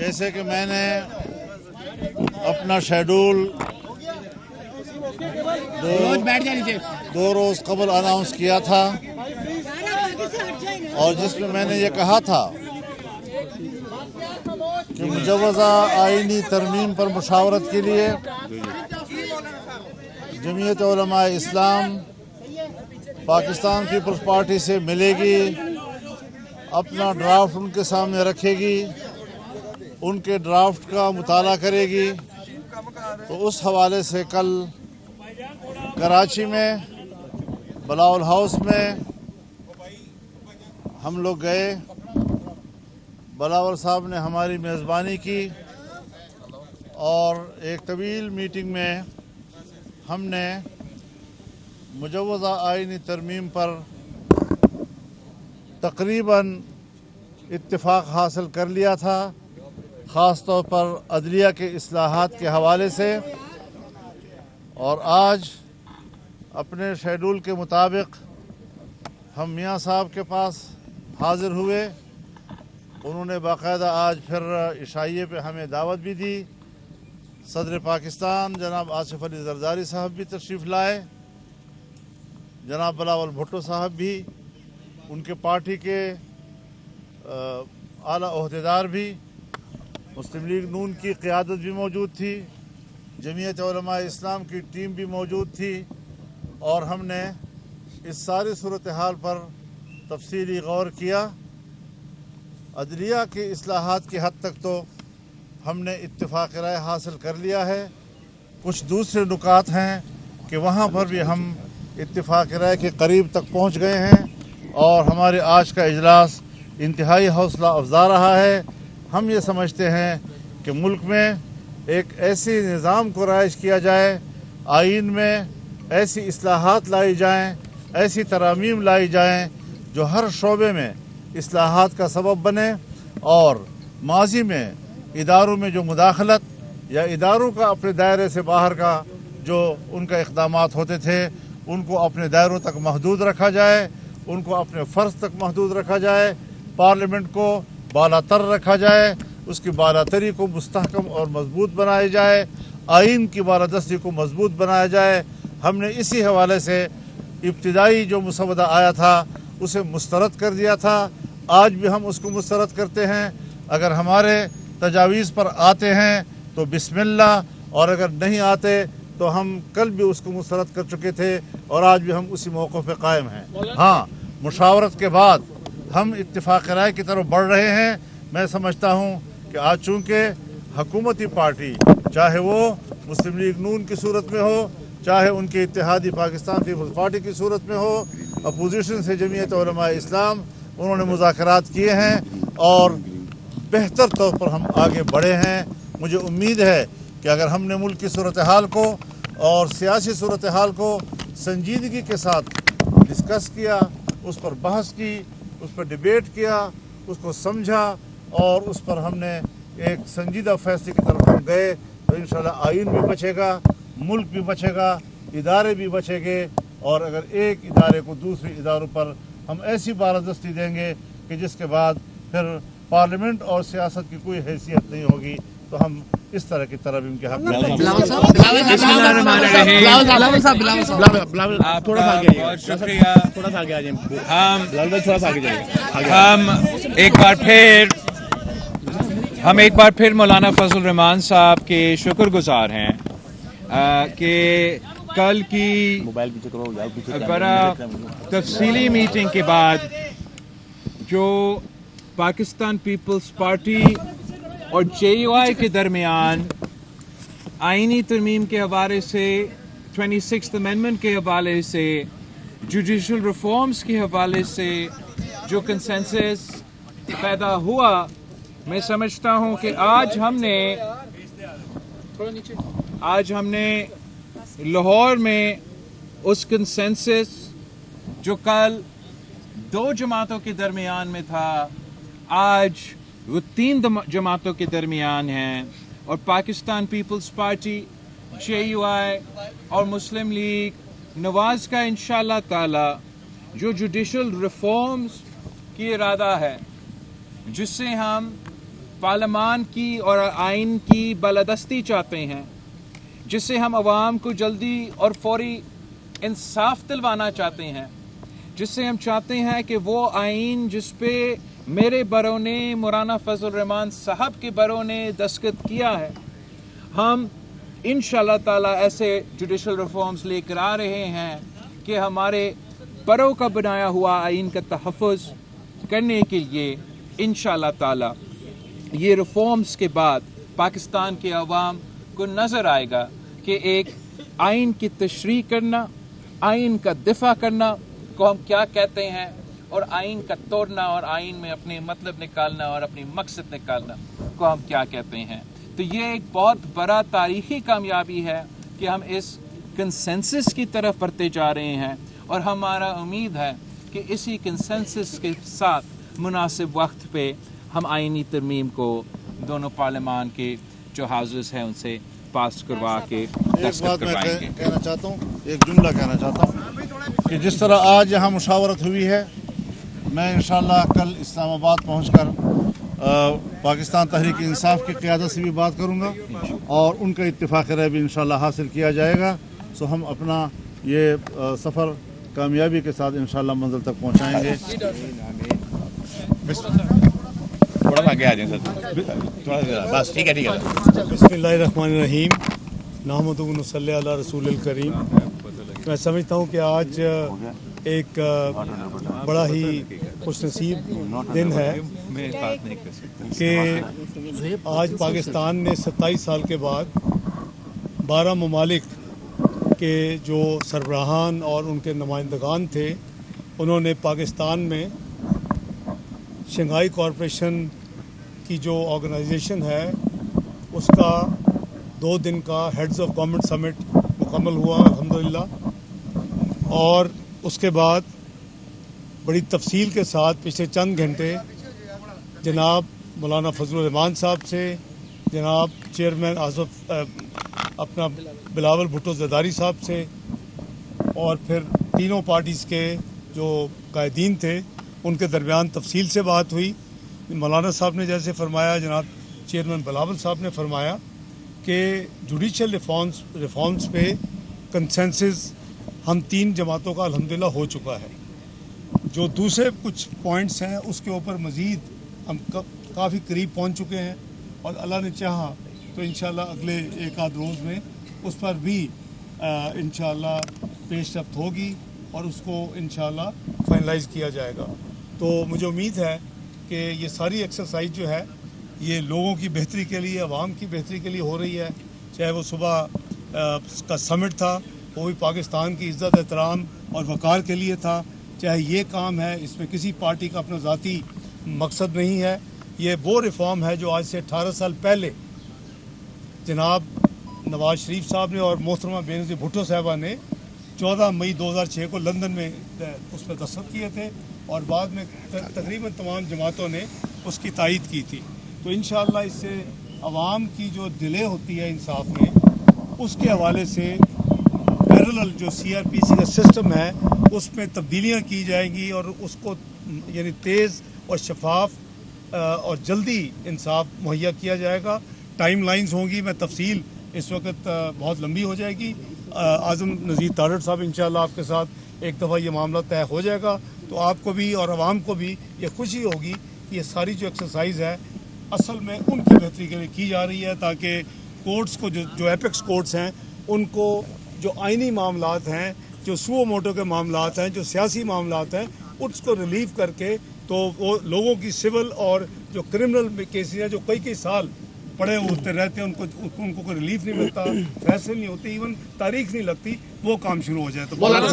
جیسے کہ میں نے اپنا شیڈول دو روز قبل اناؤنس کیا تھا اور جس میں نے یہ کہا تھا کہ مجوزہ آئینی ترمیم پر مشاورت کے لیے جمعیت علماء اسلام پاکستان پیپلز پارٹی سے ملے گی، اپنا ڈرافٹ ان کے سامنے رکھے گی، ان کے ڈرافٹ کا مطالعہ کرے گی۔ تو اس حوالے سے کل کراچی میں بلاول ہاؤس میں ہم لوگ گئے، بلاول صاحب نے ہماری میزبانی کی اور ایک طویل میٹنگ میں ہم نے مجوزہ آئینی ترمیم پر تقریباً اتفاق حاصل کر لیا تھا، خاص طور پر عدلیہ کے اصلاحات کے حوالے سے۔ اور آج اپنے شیڈول کے مطابق ہم میاں صاحب کے پاس حاضر ہوئے، انہوں نے باقاعدہ آج پھر عشائیے پہ ہمیں دعوت بھی دی۔ صدر پاکستان جناب آصف علی زرداری صاحب بھی تشریف لائے، جناب بلاول بھٹو صاحب بھی، ان کے پارٹی کے اعلیٰ عہدیدار بھی، مسلم لیگ نون کی قیادت بھی موجود تھی، جمعیت علماء اسلام کی ٹیم بھی موجود تھی، اور ہم نے اس ساری صورتحال پر تفصیلی غور کیا۔ عدلیہ کے اصلاحات کی حد تک تو ہم نے اتفاق رائے حاصل کر لیا ہے، کچھ دوسرے نکات ہیں کہ وہاں پر بھی ہم اتفاق رائے کے قریب تک پہنچ گئے ہیں، اور ہمارے آج کا اجلاس انتہائی حوصلہ افزا رہا ہے۔ ہم یہ سمجھتے ہیں کہ ملک میں ایک ایسی نظام کو رائج کیا جائے، آئین میں ایسی اصلاحات لائی جائیں، ایسی ترامیم لائی جائیں جو ہر شعبے میں اصلاحات کا سبب بنے، اور ماضی میں اداروں میں جو مداخلت یا اداروں کا اپنے دائرے سے باہر کا جو ان کا اقدامات ہوتے تھے ان کو اپنے دائروں تک محدود رکھا جائے، ان کو اپنے فرض تک محدود رکھا جائے، پارلیمنٹ کو بالا تر رکھا جائے، اس کی بالاتری کو مستحکم اور مضبوط بنایا جائے، آئین کی بالادستی کو مضبوط بنایا جائے۔ ہم نے اسی حوالے سے ابتدائی جو مسودہ آیا تھا اسے مسترد کر دیا تھا، آج بھی ہم اس کو مسترد کرتے ہیں۔ اگر ہمارے تجاویز پر آتے ہیں تو بسم اللہ، اور اگر نہیں آتے تو ہم کل بھی اس کو مسترد کر چکے تھے اور آج بھی ہم اسی موقع پہ قائم ہیں۔ ہاں، مشاورت کے بعد ہم اتفاق رائے کی طرف بڑھ رہے ہیں۔ میں سمجھتا ہوں کہ آج چونکہ حکومتی پارٹی، چاہے وہ مسلم لیگ نون کی صورت میں ہو، چاہے ان کے اتحادی پاکستان پیپلز پارٹی کی صورت میں ہو، اپوزیشن سے جمعیت علماء اسلام، انہوں نے مذاکرات کیے ہیں اور بہتر طور پر ہم آگے بڑھے ہیں۔ مجھے امید ہے کہ اگر ہم نے ملک کی صورتحال کو اور سیاسی صورتحال کو سنجیدگی کے ساتھ ڈسکس کیا، اس پر بحث کی، اس پر ڈیبیٹ کیا، اس کو سمجھا اور اس پر ہم نے ایک سنجیدہ فیصلے کی طرف ہم گئے، تو انشاءاللہ آئین بھی بچے گا، ملک بھی بچے گا، ادارے بھی بچیں گے، اور اگر ایک ادارے کو دوسرے اداروں پر ہم ایسی بالادستی دیں گے کہ جس کے بعد پھر پارلیمنٹ اور سیاست کی کوئی حیثیت نہیں ہوگی، تو ہم اس طرح کی ترمیم کے حق میں نہیں۔ ہم ایک بار پھر مولانا فضل الرحمان صاحب کے شکر گزار ہیں کہ کل کی بڑا تفصیلی میٹنگ کے بعد جو پاکستان پیپلز پارٹی اور JUI کے درمیان آئینی ترمیم کے حوالے سے، 26th امینڈمنٹ کے حوالے سے، جوڈیشل ریفارمز کے حوالے سے جو کنسنسس پیدا ہوا، میں سمجھتا ہوں کہ آج ہم نے لاہور میں اس کنسنسس جو کل دو جماعتوں کے درمیان میں تھا، آج وہ 3 جماعتوں کے درمیان ہیں، اور پاکستان پیپلز پارٹی، JUI اور مسلم لیگ نواز کا انشاءاللہ تعالی جو جوڈیشل ریفارمز کی ارادہ ہے، جس سے ہم پارلیمان کی اور آئین کی بالادستی چاہتے ہیں، جس سے ہم عوام کو جلدی اور فوری انصاف دلوانا چاہتے ہیں، جس سے ہم چاہتے ہیں کہ وہ آئین جس پہ میرے بروں نے، مولانا فضل الرحمان صاحب کے بروں نے دستخط کیا ہے، ہم انشاءاللہ تعالیٰ ایسے جوڈیشل ریفارمز لے کر آ رہے ہیں کہ ہمارے بروں کا بنایا ہوا آئین کا تحفظ کرنے کے لیے انشاءاللہ تعالیٰ یہ ریفارمز کے بعد پاکستان کے عوام کو نظر آئے گا کہ ایک آئین کی تشریح کرنا، آئین کا دفاع کرنا کو ہم کیا کہتے ہیں، اور آئین کا توڑنا اور آئین میں اپنے مطلب نکالنا اور اپنی مقصد نکالنا کو ہم کیا کہتے ہیں۔ تو یہ ایک بہت بڑا تاریخی کامیابی ہے کہ ہم اس کنسنسس کی طرف بڑھتے جا رہے ہیں، اور ہمارا امید ہے کہ اسی کنسنسس کے ساتھ مناسب وقت پہ ہم آئینی ترمیم کو دونوں پارلیمان کے جو ہاؤسز ہیں ان سے پاس کروا کے ایک دستخط بات میں کروائیں گے۔ کہنا چاہتا ہوں، ایک جملہ کہنا چاہتا ہوں کہ جس طرح آج یہاں مشاورت ہوئی ہے، میں انشاءاللہ کل اسلام آباد پہنچ کر پاکستان تحریک انصاف کی قیادت سے بھی بات کروں گا، اور ان کا اتفاق رائے بھی انشاءاللہ حاصل کیا جائے گا۔ سو ہم اپنا یہ سفر کامیابی کے ساتھ انشاءاللہ منزل تک پہنچائیں گے۔ تھوڑا آگے آ جائیں سر، بس ٹھیک ہے ٹھیک ہے۔ بسم اللہ الرحمن الرحیم، نحمدہ و نصلی علی رسول الکریم۔ میں سمجھتا ہوں کہ آج ایک بڑا ہی خوش نصیب دن ہے کہ آج پاکستان نے 27 سال کے بعد 12 ممالک کے جو سربراہان اور ان کے نمائندگان تھے، انہوں نے پاکستان میں شنگھائی کارپوریشن کی جو آرگنائزیشن ہے اس کا 2 دن کا ہیڈز آف گورنمنٹ سمٹ مکمل ہوا الحمدللہ، اور اس کے بعد بڑی تفصیل کے ساتھ پچھلے چند گھنٹے جناب مولانا فضل الرحمان صاحب سے، جناب چیئرمین آصف اپنا بلاول بھٹو زرداری صاحب سے، اور پھر تینوں پارٹیز کے جو قائدین تھے ان کے درمیان تفصیل سے بات ہوئی۔ مولانا صاحب نے جیسے فرمایا، جناب چیئرمین بلاول صاحب نے فرمایا کہ جوڈیشل ریفارمز پہ کنسنسس ہم 3 جماعتوں کا الحمدللہ ہو چکا ہے۔ جو دوسرے کچھ پوائنٹس ہیں اس کے اوپر مزید ہم کافی قریب پہنچ چکے ہیں، اور اللہ نے چاہا تو انشاءاللہ اگلے 1 آدھ روز میں اس پر بھی انشاءاللہ پیش رفت ہوگی اور اس کو انشاءاللہ فائنلائز کیا جائے گا۔ تو مجھے امید ہے کہ یہ ساری ایکسرسائز جو ہے یہ لوگوں کی بہتری کے لیے، عوام کی بہتری کے لیے ہو رہی ہے۔ چاہے وہ صبح کا سمٹ تھا وہ بھی پاکستان کی عزت احترام اور وقار کے لیے تھا، چاہے یہ کام ہے اس میں کسی پارٹی کا اپنا ذاتی مقصد نہیں ہے۔ یہ وہ ریفارم ہے جو آج سے 18 سال پہلے جناب نواز شریف صاحب نے اور محترمہ بینظیر بھٹو صاحبہ نے 14 مئی 2006 کو لندن میں اس پر دستخط کیے تھے، اور بعد میں تقریباً تمام جماعتوں نے اس کی تائید کی تھی۔ تو انشاءاللہ اس سے عوام کی جو ڈیلے ہوتی ہے انصاف میں، اس کے حوالے سے پیرلل جو CRPC کا سسٹم ہے اس میں تبدیلیاں کی جائیں گی، اور اس کو یعنی تیز اور شفاف اور جلدی انصاف مہیا کیا جائے گا۔ ٹائم لائنز ہوں گی، میں تفصیل اس وقت بہت لمبی ہو جائے گی۔ اعظم نذیر تارڑ صاحب انشاءاللہ آپ کے ساتھ ایک دفعہ یہ معاملہ طے ہو جائے گا، تو آپ کو بھی اور عوام کو بھی یہ خوشی ہوگی کہ یہ ساری جو ایکسرسائز ہے اصل میں ان کی بہتری کے لیے کی جا رہی ہے، تاکہ کورٹس کو جو ایپیکس کورٹس ہیں ان کو جو آئینی معاملات ہیں، جو سو موٹو کے معاملات ہیں، جو سیاسی معاملات ہیں، اس کو ریلیف کر کے تو وہ لوگوں کی سول اور جو کرمنل کیسز ہیں جو کئی سال پڑے ہوتے رہتے ہیں ان کو کوئی ریلیف نہیں ملتا، فیصلے نہیں ہوتے، ایون تاریخ نہیں لگتی، وہ کام شروع ہو جائے تو